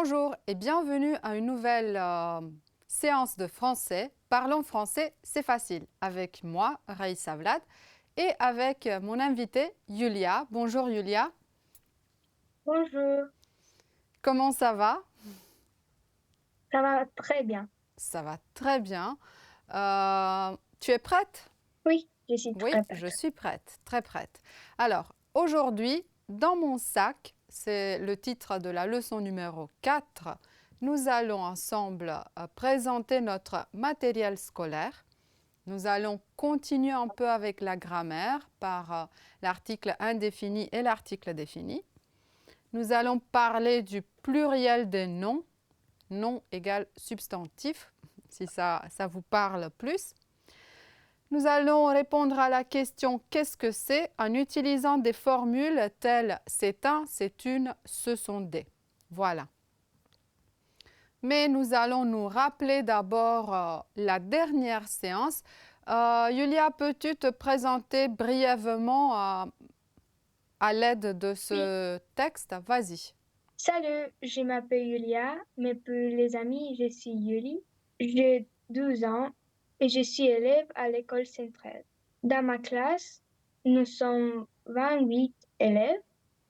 Bonjour et bienvenue à une nouvelle séance de français. Parlons français, c'est facile. Avec moi, Raïssa Vlad, et avec mon invitée, Yulia. Bonjour Yulia. Bonjour, Comment ça va? ça va très bien. Ça va très bien. Tu es prête? Oui, je suis Oui, très je prête. suis prête, très prête. Alors, aujourd'hui, dans mon sac, c'est le titre de la leçon numéro 4, nous allons ensemble présenter notre matériel scolaire. Nous allons continuer un peu avec la grammaire par l'article indéfini et l'article défini. Nous allons parler du pluriel des noms, nom égale substantif, si ça vous parle plus. Nous allons répondre à la question « Qu'est-ce que c'est ?» en utilisant des formules telles « c'est un »,« c'est une »,« ce sont des ». Voilà. Mais nous allons nous rappeler d'abord la dernière séance. Yulia, peux-tu te présenter brièvement à l'aide de Oui, ce texte? Vas-y. salut, je m'appelle Yulia, mais pour les amis, je suis Yuli. J'ai 12 ans et je suis élève à l'école centrale. Dans ma classe, nous sommes 28 élèves,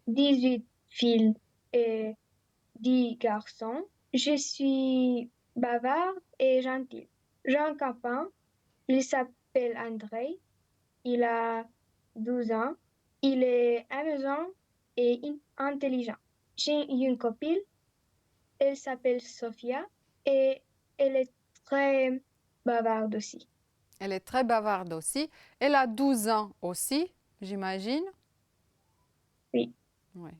18 filles et 10 garçons. Je suis bavarde et gentille. J'ai un copain, il s'appelle André. Il a 12 ans. Il est amusant et intelligent. J'ai une copine, elle s'appelle Sophia et elle est très bavarde aussi. Elle est très bavarde aussi. Elle a 12 ans aussi, j'imagine. Oui, Oui.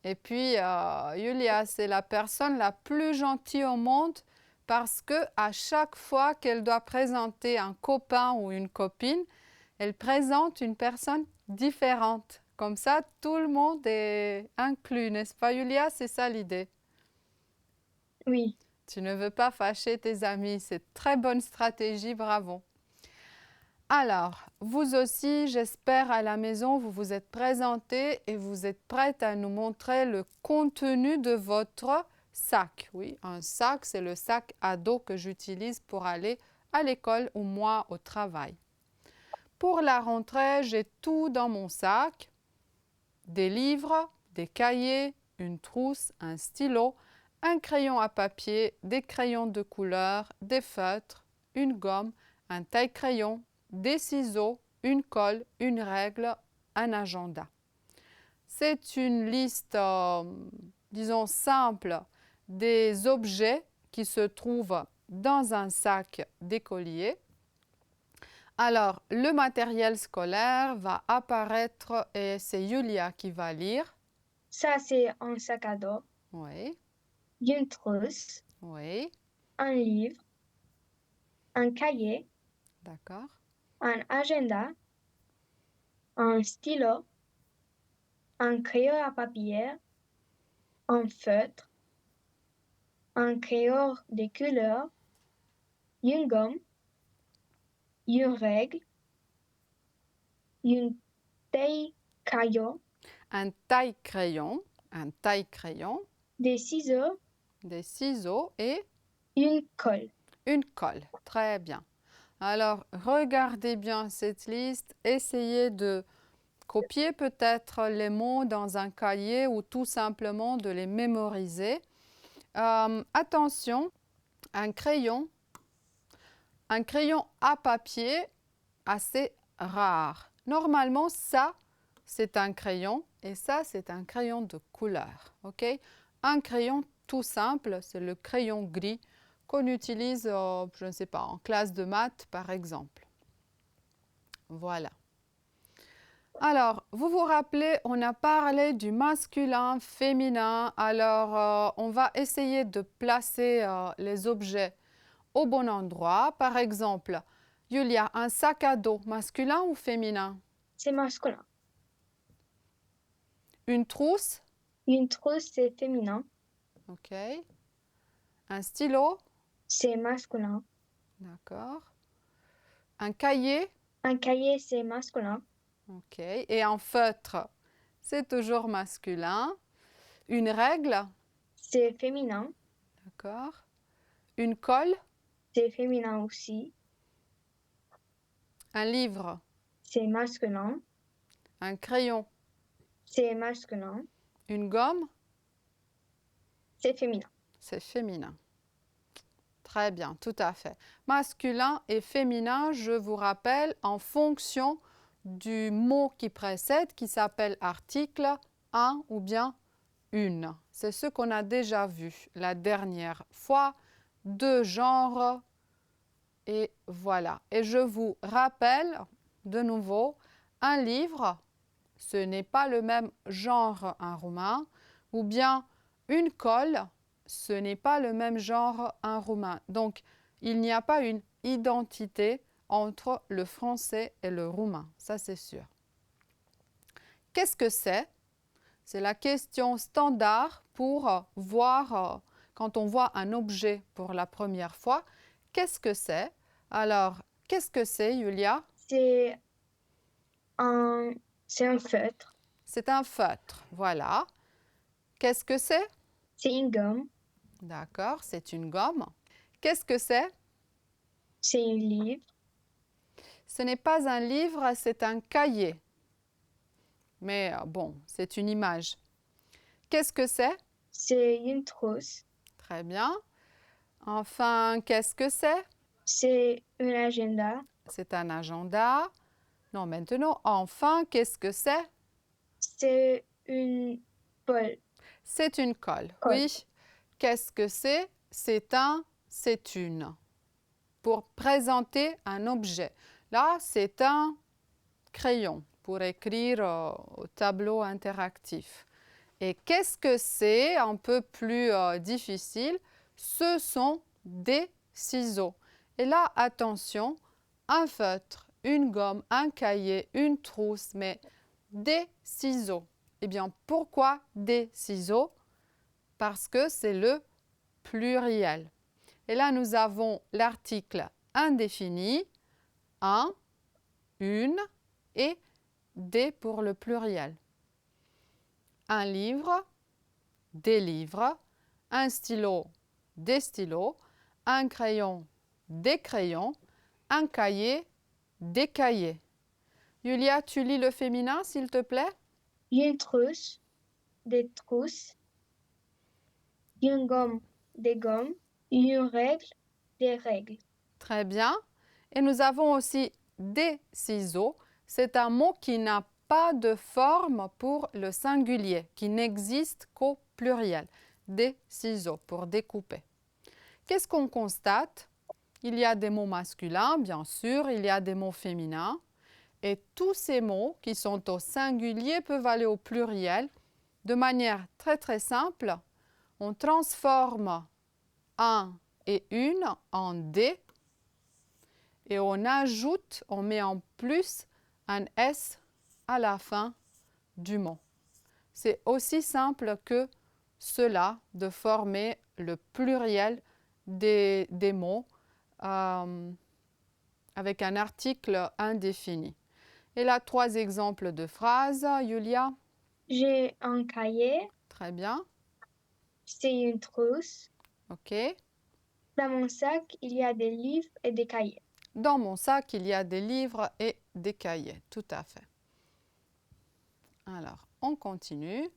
Et puis, Yulia, c'est la personne la plus gentille au monde parce que à chaque fois qu'elle doit présenter un copain ou une copine, elle présente une personne différente. Comme ça, tout le monde est inclus, n'est-ce pas, Yulia? C'est ça l'idée. oui, Tu ne veux pas fâcher tes amis. C'est très bonne stratégie, bravo. Alors, vous aussi, j'espère à la maison, vous vous êtes présenté et vous êtes prête à nous montrer le contenu de votre sac. Oui, un sac, c'est le sac à dos que j'utilise pour aller à l'école ou moi au travail. Pour la rentrée, j'ai tout dans mon sac. Des livres, des cahiers, une trousse, un stylo, un crayon à papier, des crayons de couleur, des feutres, une gomme, un taille-crayon, des ciseaux, une colle, une règle, un agenda. C'est une liste, disons, simple des objets qui se trouvent dans un sac d'écolier. Alors, le matériel scolaire va apparaître et c'est Yulia qui va lire. ça c'est un sac à dos, Oui, une trousse, oui, un livre, un cahier, d'accord. un agenda, un stylo, un crayon à papier, un feutre, un crayon de couleur, une gomme, une règle, une taille crayon, Un taille-crayon, des ciseaux, des ciseaux et une colle. une colle. Très bien. Alors, regardez bien cette liste. Essayez de copier peut-être les mots dans un cahier ou tout simplement de les mémoriser. Attention, un crayon, un crayon à papier assez rare. Normalement, ça, c'est un crayon et ça, c'est un crayon de couleur. Ok? Un crayon tout simple, c'est le crayon gris qu'on utilise, je ne sais pas, en classe de maths par exemple. Voilà. Alors, vous vous rappelez, on a parlé du masculin, féminin. Alors, on va essayer de placer les objets au bon endroit. Par exemple, Julia, un sac à dos, masculin ou féminin? C'est masculin. Une trousse, Une trousse, c'est féminin. ok. Un stylo, C'est masculin. d'accord. Un cahier, Un cahier, c'est masculin. ok. Et un feutre, c'est toujours masculin. Une règle, c'est féminin. D'accord. Une colle, C'est féminin aussi. un livre, C'est masculin. un crayon, C'est masculin. une gomme, C'est féminin. c'est féminin. Très bien, tout à fait. Masculin et féminin, je vous rappelle, en fonction du mot qui précède, qui s'appelle article, un ou bien une. C'est ce qu'on a déjà vu la dernière fois, deux genres, et voilà. Et je vous rappelle de nouveau, un livre, ce n'est pas le même genre en roumain, ou bien une colle, ce n'est pas le même genre en roumain. Donc, il n'y a pas une identité entre le français et le roumain, ça c'est sûr. Qu'est-ce que c'est? C'est la question standard pour voir, quand on voit un objet pour la première fois, qu'est-ce que c'est? Alors, qu'est-ce que c'est, Julia? C'est un, c'est un feutre. C'est un feutre, voilà. Qu'est-ce que c'est? C'est une gomme. D'accord, c'est une gomme. Qu'est-ce que c'est? C'est un livre. Ce n'est pas un livre, c'est un cahier. Mais bon, c'est une image. Qu'est-ce que c'est? C'est une trousse. Très bien. Enfin, qu'est-ce que c'est? C'est un agenda. C'est un agenda. Non, maintenant, enfin, qu'est-ce que c'est? C'est une colle. C'est une colle, Colle. oui. Qu'est-ce que c'est? C'est une. Pour présenter un objet. Là, c'est un crayon pour écrire au tableau interactif. Et qu'est-ce que c'est? Un peu plus difficile. Ce sont des ciseaux. Et là, attention, un feutre, une gomme, un cahier, une trousse, mais des ciseaux. Eh bien, pourquoi des ciseaux? Parce que c'est le pluriel. Et là, nous avons l'article indéfini, un, une et des pour le pluriel. Un livre, des livres, un stylo, des stylos, un crayon, des crayons, un cahier, des cahiers. Julia, tu lis le féminin, s'il te plaît? Une trousse. Des trousses. Une gomme. Des gommes. Une règle. Des règles. Très bien. Et nous avons aussi des ciseaux. C'est un mot qui n'a pas de forme pour le singulier, qui n'existe qu'au pluriel. Des ciseaux pour découper. Qu'est-ce qu'on constate? Il y a des mots masculins, bien sûr, il y a des mots féminins. Et tous ces mots qui sont au singulier peuvent aller au pluriel de manière très très simple. On transforme un et une en des et on ajoute, on met en plus un S à la fin du mot. C'est aussi simple que cela de former le pluriel des mots avec un article indéfini. Et là, trois exemples de phrases, Julia. J'ai un cahier. Très bien. C'est une trousse. OK. Dans mon sac, il y a des livres et des cahiers. Dans mon sac, il y a des livres et des cahiers. Tout à fait. Alors, on continue.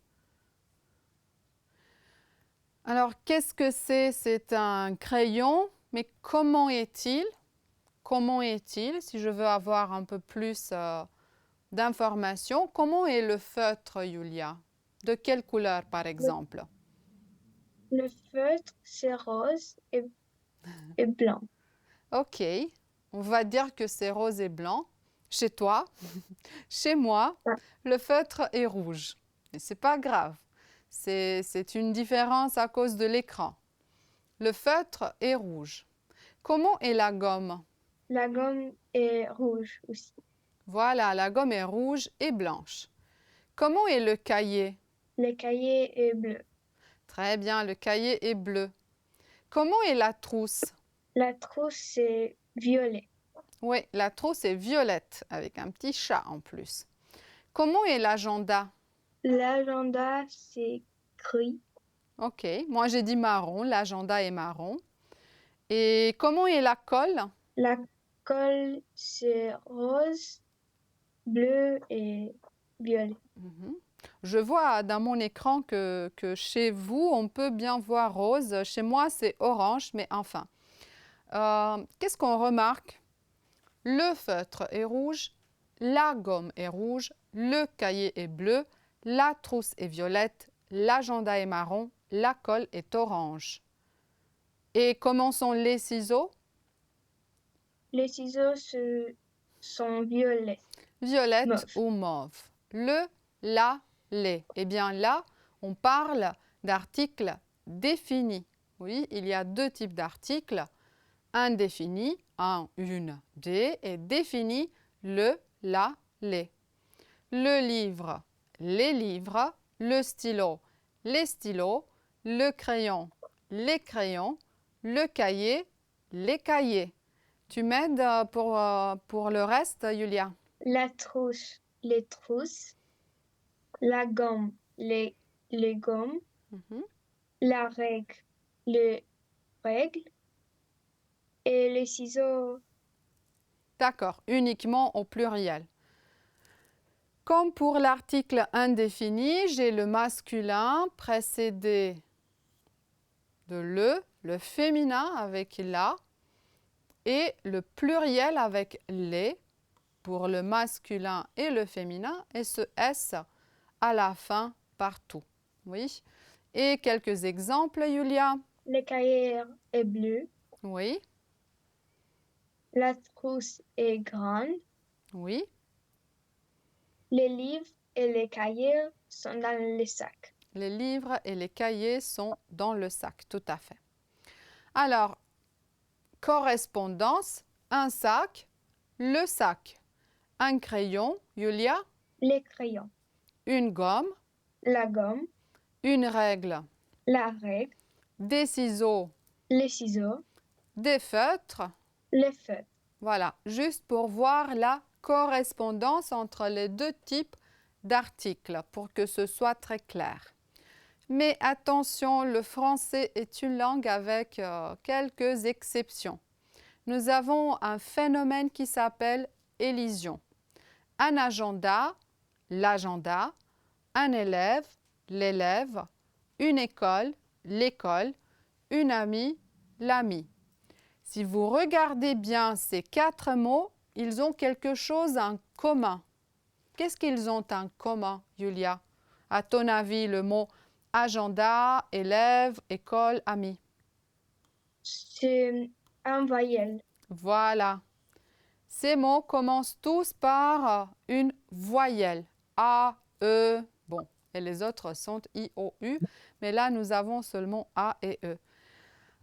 Alors, qu'est-ce que c'est? C'est un crayon, mais comment est-il? Comment est-il? Si je veux avoir un peu plus d'informations, comment est le feutre, Julia? De quelle couleur, par exemple? Le feutre, c'est rose et blanc. Ok, on va dire que c'est rose et blanc. Chez toi, chez moi, Ah. le feutre est rouge. Mais c'est pas grave. C'est une différence à cause de l'écran. Le feutre est rouge. Comment est la gomme? La gomme est rouge aussi. Voilà, la gomme est rouge et blanche. Comment est le cahier? Le cahier est bleu. Très bien, le cahier est bleu. Comment est la trousse? La trousse est violet. Oui, la trousse est violette avec un petit chat en plus. Comment est l'agenda? L'agenda, c'est gris. Ok, moi j'ai dit marron, l'agenda est marron. Et comment est la colle? La colle, c'est rose, bleu et violet. Mhm. Je vois dans mon écran que chez vous, on peut bien voir rose. Chez moi, c'est orange, mais enfin. Qu'est-ce qu'on remarque? Le feutre est rouge, la gomme est rouge, le cahier est bleu, la trousse est violette, l'agenda est marron, la colle est orange. Et comment sont les ciseaux? Les ciseaux sont violets, Violette mauve. ou mauve. Le, la, les. Eh bien là, on parle d'articles définis. Oui, il y a deux types d'articles. Indéfini, un, une, des, et défini, le, la, les. Le livre, les livres, le stylo, les stylos, le crayon, les crayons, le cahier, les cahiers. Tu m'aides pour le reste, Julia? La trousse, les trousses. La gomme, les gommes. Mhm. La règle, les règles. Et les ciseaux, D'accord, uniquement au pluriel. Comme pour l'article indéfini, j'ai le masculin précédé de le féminin avec la et le pluriel avec les pour le masculin et le féminin et ce S à la fin partout. Oui. Et quelques exemples, Julia? le cahier est bleu. Oui, La trousse est grande. oui. Les livres et les cahiers sont dans le sac. Les livres et les cahiers sont dans le sac, tout à fait. Alors, correspondance, un sac, le sac, un crayon, Julia, Les crayons, une gomme, la gomme, une règle, la règle, des ciseaux, les ciseaux, des feutres. les feutres. Voilà, juste pour voir la correspondance entre les deux types d'articles pour que ce soit très clair. Mais attention, le français est une langue avec quelques exceptions. Nous avons un phénomène qui s'appelle élision. Un agenda, l'agenda, un élève, l'élève, une école, l'école, une amie, l'ami. Si vous regardez bien ces quatre mots, ils ont quelque chose en commun. Qu'est-ce qu'ils ont en commun, Julia? À ton avis, le mot agenda, élève, école, ami. C'est un voyelle. Voilà. Ces mots commencent tous par une voyelle. A, E, bon, et les autres sont I, O, U, mais là nous avons seulement A et E.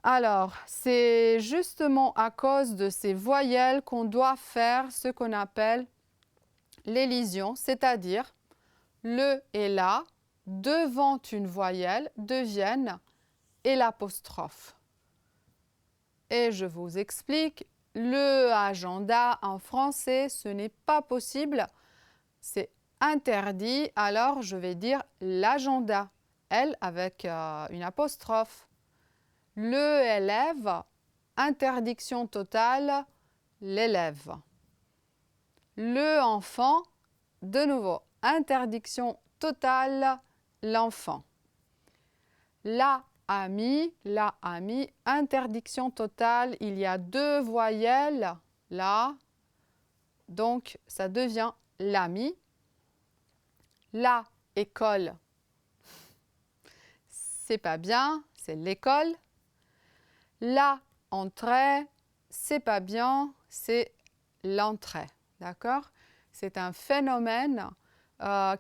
Alors, c'est justement à cause de ces voyelles qu'on doit faire ce qu'on appelle l'élision, c'est-à-dire le et la devant une voyelle deviennent et l'apostrophe. Et je vous explique, le agenda en français, ce n'est pas possible, c'est interdit, alors je vais dire l'agenda, L avec une apostrophe. Le élève, interdiction totale, l'élève. Le enfant, de nouveau, interdiction totale, l'enfant. La amie, interdiction totale, il y a deux voyelles, là, donc ça devient l'ami. La école, c'est pas bien, c'est l'école. La entrée, c'est pas bien, c'est l'entrée. D'accord? C'est un phénomène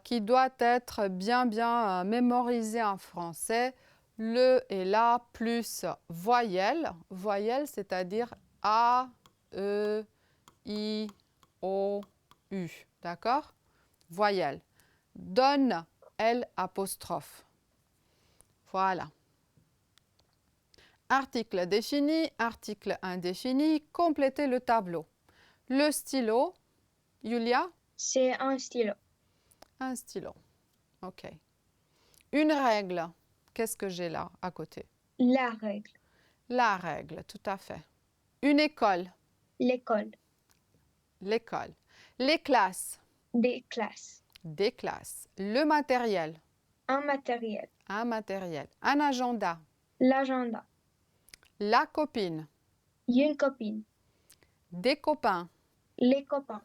qui doit être bien mémorisé en français. Le et la plus voyelle. Voyelle, c'est-à-dire A, E, I, O, U. D'accord? Voyelle. Donne, L apostrophe. Voilà. Article défini, article indéfini, complétez le tableau. Le stylo, Julia? C'est un stylo. Un stylo. OK. Une règle. qu'est-ce que j'ai là à côté? La règle. La règle, tout à fait. Une école, L'école. l'école. Les classes, Des classes. des classes. Le matériel, Un matériel. un matériel. Un agenda, L'agenda. la copine, Une copine. des copains, Les copains.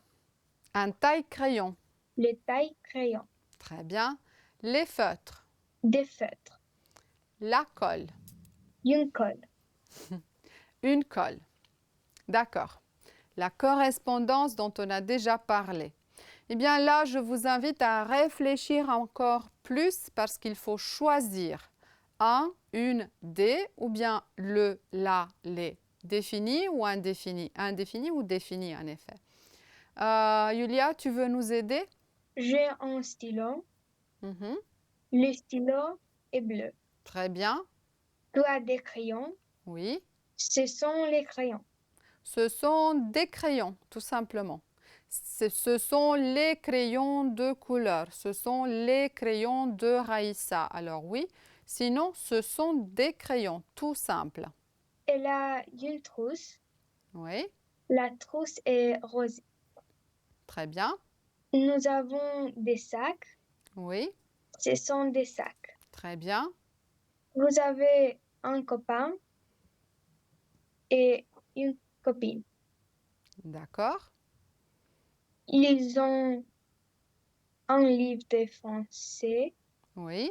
un taille-crayon. Les tailles-crayons. Très bien. Les feutres, Des feutres. la colle, Une colle. une colle. D'accord. La correspondance dont on a déjà parlé. Eh bien là, je vous invite à réfléchir encore plus parce qu'il faut choisir un, une, des ou bien le, la, les. Défini ou indéfini? Indéfini ou défini en effet. Julia, tu veux nous aider? J'ai un stylo. Mhm. Le stylo est bleu. Très bien. Tu as des crayons. Oui. Ce sont les crayons. Ce sont des crayons, tout simplement. Ce sont les crayons de couleur. Ce sont les crayons de Raïssa. Alors oui, sinon ce sont des crayons, tout simple. Elle a une trousse. Oui, La trousse est rose. très bien. Nous avons des sacs. Oui, Ce sont des sacs. très bien. Vous avez un copain et une copine. D'accord. Ils ont un livre de français. Oui,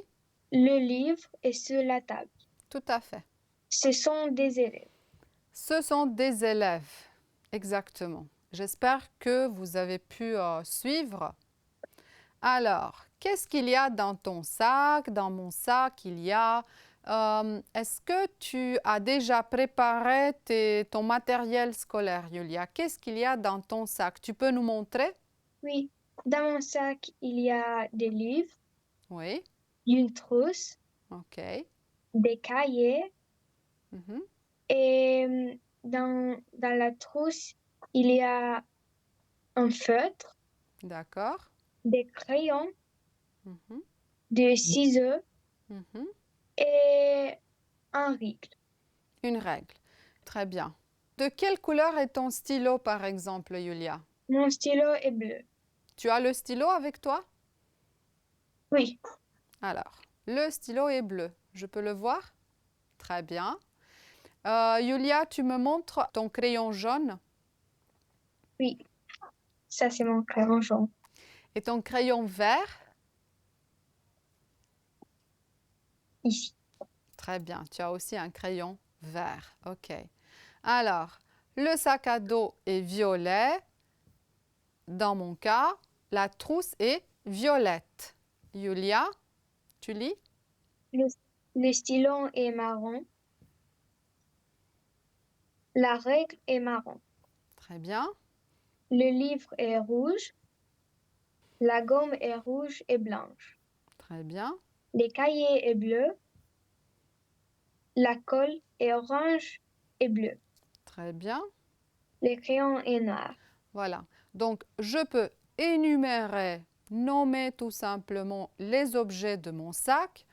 Le livre est sur la table. tout à fait. Ce sont des élèves. Ce sont des élèves, exactement. J'espère que vous avez pu suivre. Alors, qu'est-ce qu'il y a dans ton sac? Dans mon sac, il y a... est-ce que tu as déjà préparé ton matériel scolaire, Julia? Qu'est-ce qu'il y a dans ton sac? Tu peux nous montrer? Oui, dans mon sac, il y a des livres, Oui, une trousse, ok. des cahiers Mhm. et dans la trousse, il y a un feutre, D'accord. des crayons, Mhm. des ciseaux Mhm. et un règle. Une règle. Très bien. De quelle couleur est ton stylo, par exemple, Julia? Mon stylo est bleu. Tu as le stylo avec toi? Oui, Alors, le stylo est bleu. Je peux le voir? Très bien. Julia, tu me montres ton crayon jaune oui, ça c'est mon crayon jaune. et ton crayon vert. Ici, Très bien, tu as aussi un crayon vert. OK. Alors, le sac à dos est violet. Dans mon cas, la trousse est violette. Julia, tu lis? le, le stylo est marron. La règle est marron. Très bien. Le livre est rouge. La gomme est rouge et blanche. Très bien. Les cahiers est bleu. La colle est orange et bleu. Très bien. Le crayon est noir. Voilà. Donc, je peux énumérer, nommer tout simplement les objets de mon sac,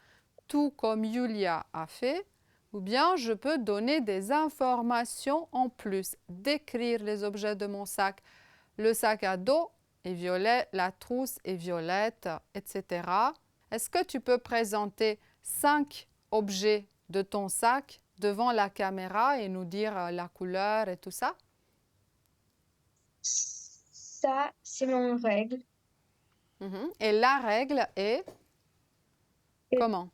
tout comme Julia a fait, ou bien je peux donner des informations en plus, décrire les objets de mon sac. Le sac à dos est violet, la trousse est violette, etc. Est-ce que tu peux présenter 5 objets de ton sac devant la caméra et nous dire la couleur et tout ça? Ça, c'est mon règle. Et la règle est Et comment?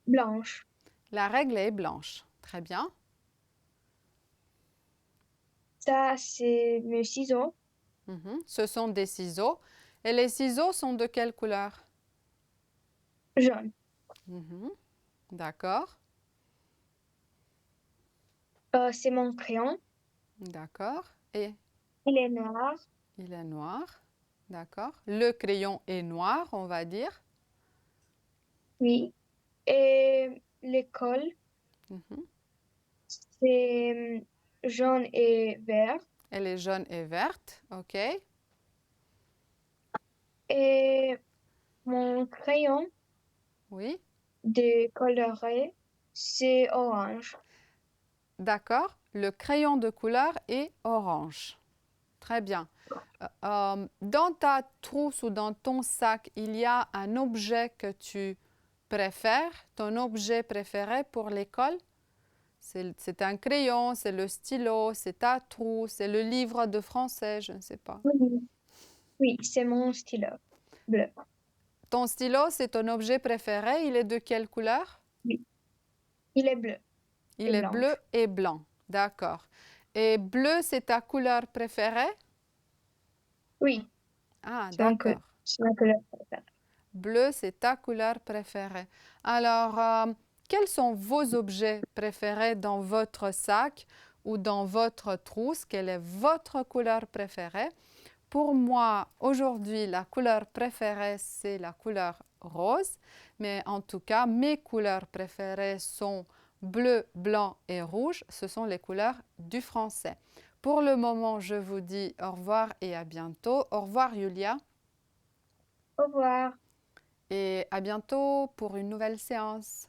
blanche. La règle est blanche. Très bien. Ça, c'est mes ciseaux. Ce sont des ciseaux. Et les ciseaux sont de quelle couleur? Jaune. D'accord. C'est mon crayon. D'accord. Et Il est noir. il est noir. D'accord. Le crayon est noir, on va dire. Oui. Et l'école, Mhm. c'est jaune et vert. Elle est jaune et verte. OK. Et mon crayon, Oui. de colorer, c'est orange. D'accord. Le crayon de couleur est orange. Très bien. Dans ta trousse ou dans ton sac, il y a un objet que tu préfères, ton objet préféré pour l'école? C'est un crayon, c'est le stylo, c'est ta trousse, c'est le livre de français, je ne sais pas. Oui, oui, c'est mon stylo bleu. Ton stylo, c'est ton objet préféré, il est de quelle couleur? Oui, il est bleu et Il est bleu blanche. et blanc, d'accord. Et bleu, c'est ta couleur préférée? Oui, Ah, c'est d'accord. c'est ma couleur préférée. Bleu, c'est ta couleur préférée. Alors, quels sont vos objets préférés dans votre sac ou dans votre trousse? Quelle est votre couleur préférée? Pour moi, aujourd'hui, la couleur préférée, c'est la couleur rose. Mais en tout cas, mes couleurs préférées sont bleu, blanc et rouge. Ce sont les couleurs du français. Pour le moment, je vous dis au revoir et à bientôt. Au revoir, Julia. Au revoir. Et à bientôt pour une nouvelle séance.